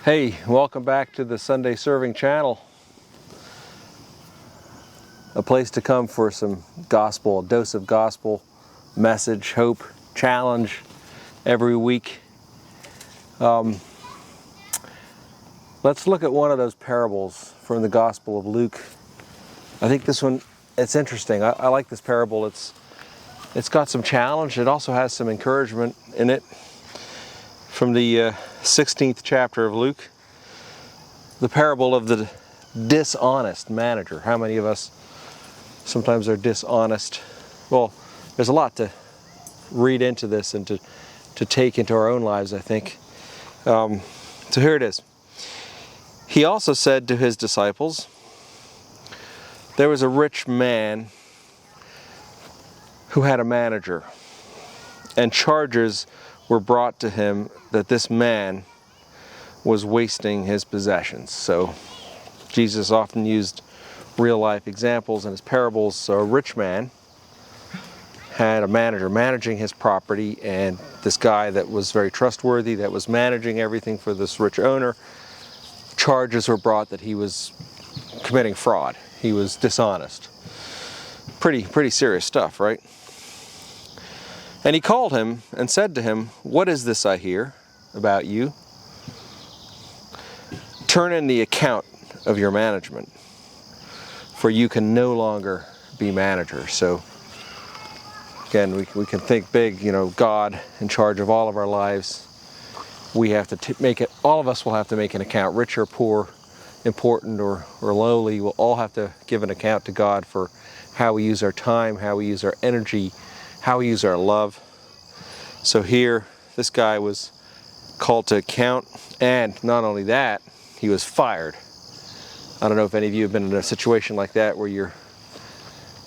Hey, welcome back to the Sunday Serving Channel. A place to come for some gospel, a dose of gospel, message, hope, challenge every week. Let's look at one of those parables from the Gospel of Luke. I think this one, it's interesting. I like this parable. It's got some challenge. It also has some encouragement in it. From the 16th chapter of Luke, the parable of the dishonest manager. How many of us sometimes are dishonest? Well, there's a lot to read into this and to take into our own lives, I think. So here it is. He also said to his disciples, there was a rich man who had a manager, and charges were brought to him that this man was wasting his possessions. So Jesus often used real life examples in his parables. So a rich man had a manager managing his property, and this guy that was very trustworthy, that was managing everything for this rich owner, charges were brought that he was committing fraud. He was dishonest. Pretty serious stuff, right? And he called him and said to him, "What is this I hear about you? Turn in the account of your management, for you can no longer be manager." So again, we can think big, God in charge of all of our lives. We have to make it, all of us will have to make an account, rich or poor, important or lowly. We'll all have to give an account to God for how we use our time, how we use our energy, how we use our love. So here, this guy was called to account, and not only that, he was fired. I don't know if any of you have been in a situation like that where you're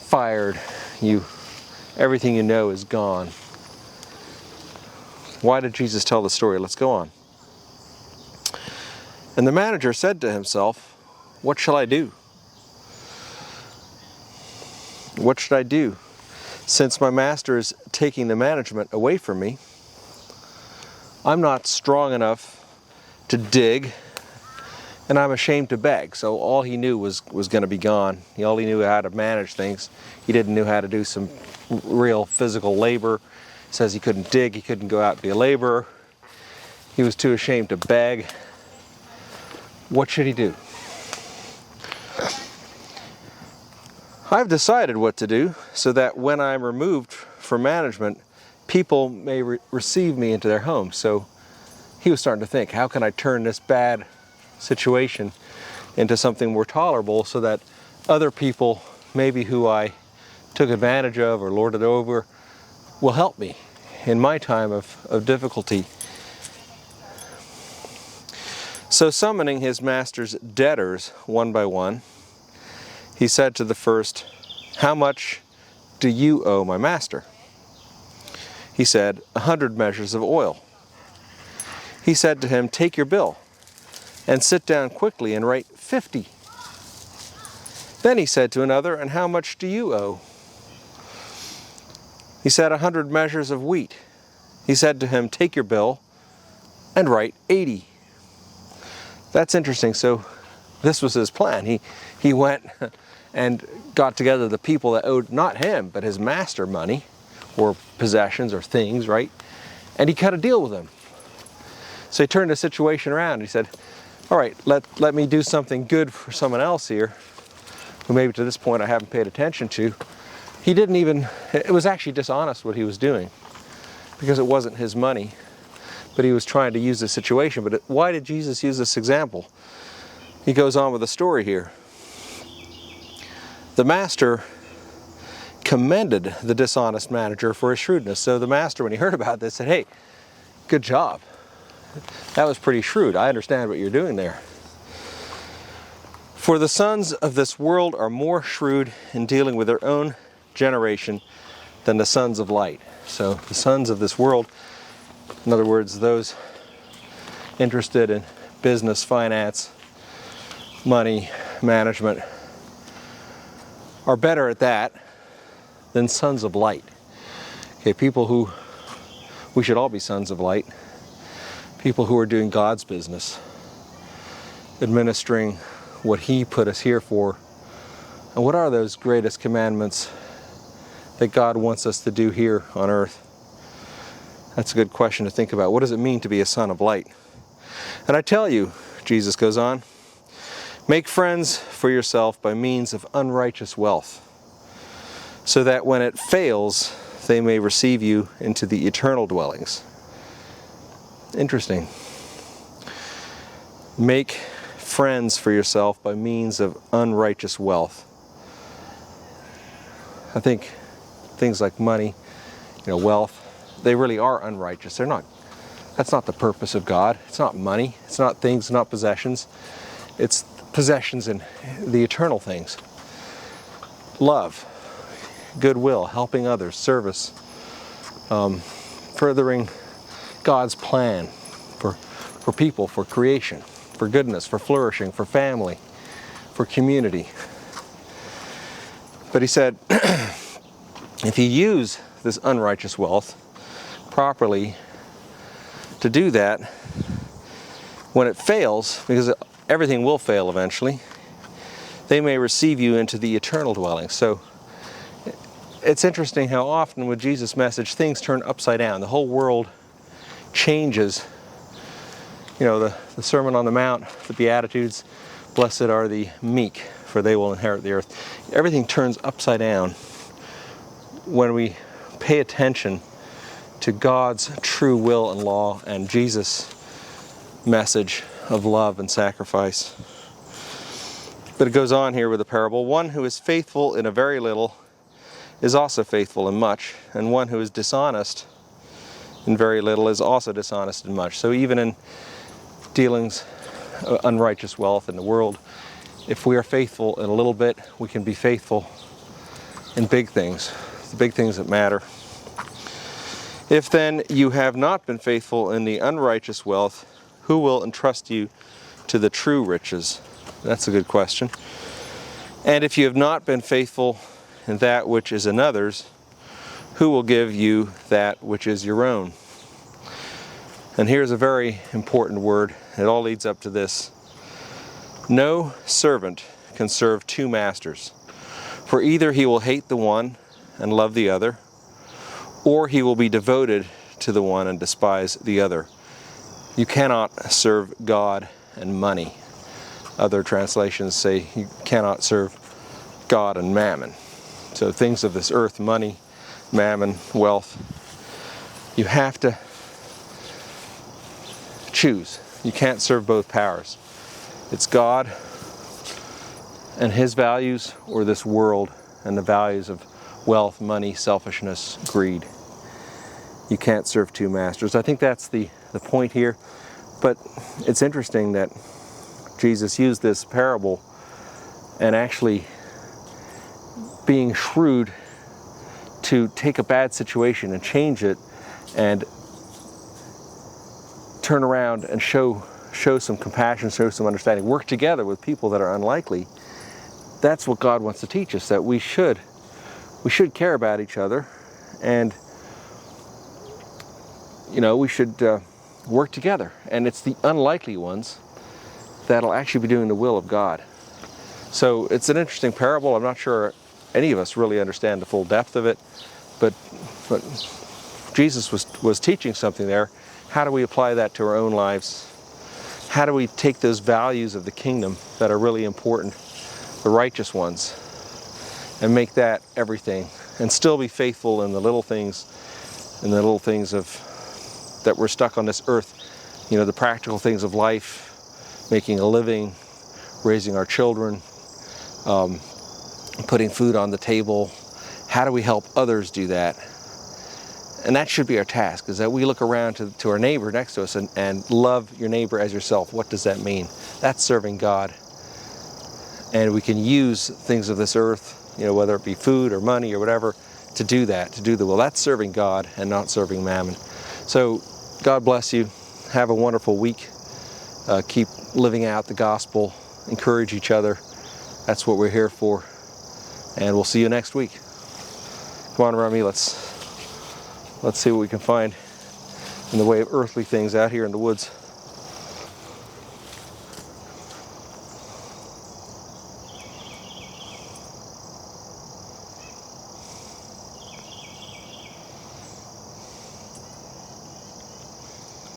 fired, everything you know is gone. Why did Jesus tell the story? Let's go on. And the manager said to himself, "What shall I do? What should I do? Since my master is taking the management away from me, I'm not strong enough to dig, and I'm ashamed to beg." So all he knew was going to be gone. All he knew how to manage things. He didn't know how to do some real physical labor. He says he couldn't dig, he couldn't go out and be a laborer. He was too ashamed to beg. What should he do? I've decided what to do so that when I'm removed from management, people may receive me into their homes. So he was starting to think, how can I turn this bad situation into something more tolerable so that other people, maybe who I took advantage of or lorded over, will help me in my time of difficulty. So summoning his master's debtors one by one, he said to the first, "How much do you owe my master?" He said, 100 measures of oil. He said to him, "Take your bill and sit down quickly and write 50. Then he said to another, "And how much do you owe?" He said, 100 measures of wheat. He said to him, "Take your bill and write 80. That's interesting. So this was his plan. He went and got together the people that owed not him, but his master money or possessions or things, right? And he cut a deal with them. So he turned the situation around. He said, all right, let me do something good for someone else here, who maybe to this point I haven't paid attention to. It was actually dishonest what he was doing, because it wasn't his money, but he was trying to use the situation. But why did Jesus use this example? He goes on with the story here. The master commended the dishonest manager for his shrewdness. So the master, when he heard about this, said, "Hey, good job. That was pretty shrewd. I understand what you're doing there. For the sons of this world are more shrewd in dealing with their own generation than the sons of light." So the sons of this world, in other words, those interested in business, finance, money, management, are better at that than sons of light. Okay, we should all be sons of light. People who are doing God's business. administering what He put us here for. And what are those greatest commandments that God wants us to do here on earth? That's a good question to think about. What does it mean to be a son of light? And I tell you, Jesus goes on, make friends for yourself by means of unrighteous wealth, so that when it fails, they may receive you into the eternal dwellings. Interesting. Make friends for yourself by means of unrighteous wealth. I think things like money, wealth, they really are unrighteous. That's not the purpose of God. It's not money. It's not things, not possessions. It's possessions in the eternal things. Love, goodwill, helping others, service, furthering God's plan for people, for creation, for goodness, for flourishing, for family, for community. But he said, if you use this unrighteous wealth properly to do that, when it fails, because everything will fail eventually, they may receive you into the eternal dwelling. So it's interesting how often with Jesus' message things turn upside down. The whole world changes. The Sermon on the Mount, the Beatitudes, blessed are the meek, for they will inherit the earth. Everything turns upside down when we pay attention to God's true will and law and Jesus' message of love and sacrifice. But it goes on here with the parable. One who is faithful in a very little is also faithful in much, and one who is dishonest in very little is also dishonest in much. So even in dealings unrighteous wealth in the world, if we are faithful in a little bit, we can be faithful in big things, the big things that matter. If then you have not been faithful in the unrighteous wealth, who will entrust you to the true riches? That's a good question. And if you have not been faithful in that which is another's, who will give you that which is your own? And here's a very important word. It all leads up to this. No servant can serve two masters, for either he will hate the one and love the other, or he will be devoted to the one and despise the other. You cannot serve God and money. Other translations say you cannot serve God and mammon. So things of this earth, money, mammon, wealth, you have to choose. You can't serve both powers. It's God and His values, or this world and the values of wealth, money, selfishness, greed. You can't serve two masters. I think that's the point here. But it's interesting that Jesus used this parable and actually being shrewd to take a bad situation and change it and turn around and show some compassion, show some understanding, work together with people that are unlikely. That's what God wants to teach us, that we should care about each other, and we should work together. And it's the unlikely ones that'll actually be doing the will of God. So it's an interesting parable. I'm not sure any of us really understand the full depth of it, but Jesus was teaching something there. How do we apply that to our own lives? How do we take those values of the kingdom that are really important, the righteous ones, and make that everything, and still be faithful in the little things, of that we're stuck on this earth, the practical things of life, making a living, raising our children, putting food on the table. How do we help others do that? And that should be our task, is that we look around to our neighbor next to us and love your neighbor as yourself. What does that mean? That's serving God. And we can use things of this earth, whether it be food or money or whatever, to do that, to do the will. That's serving God and not serving mammon. So God bless you. Have a wonderful week. Keep living out the gospel. Encourage each other. That's what we're here for. And we'll see you next week. Come on, Rami, let's see what we can find in the way of earthly things out here in the woods.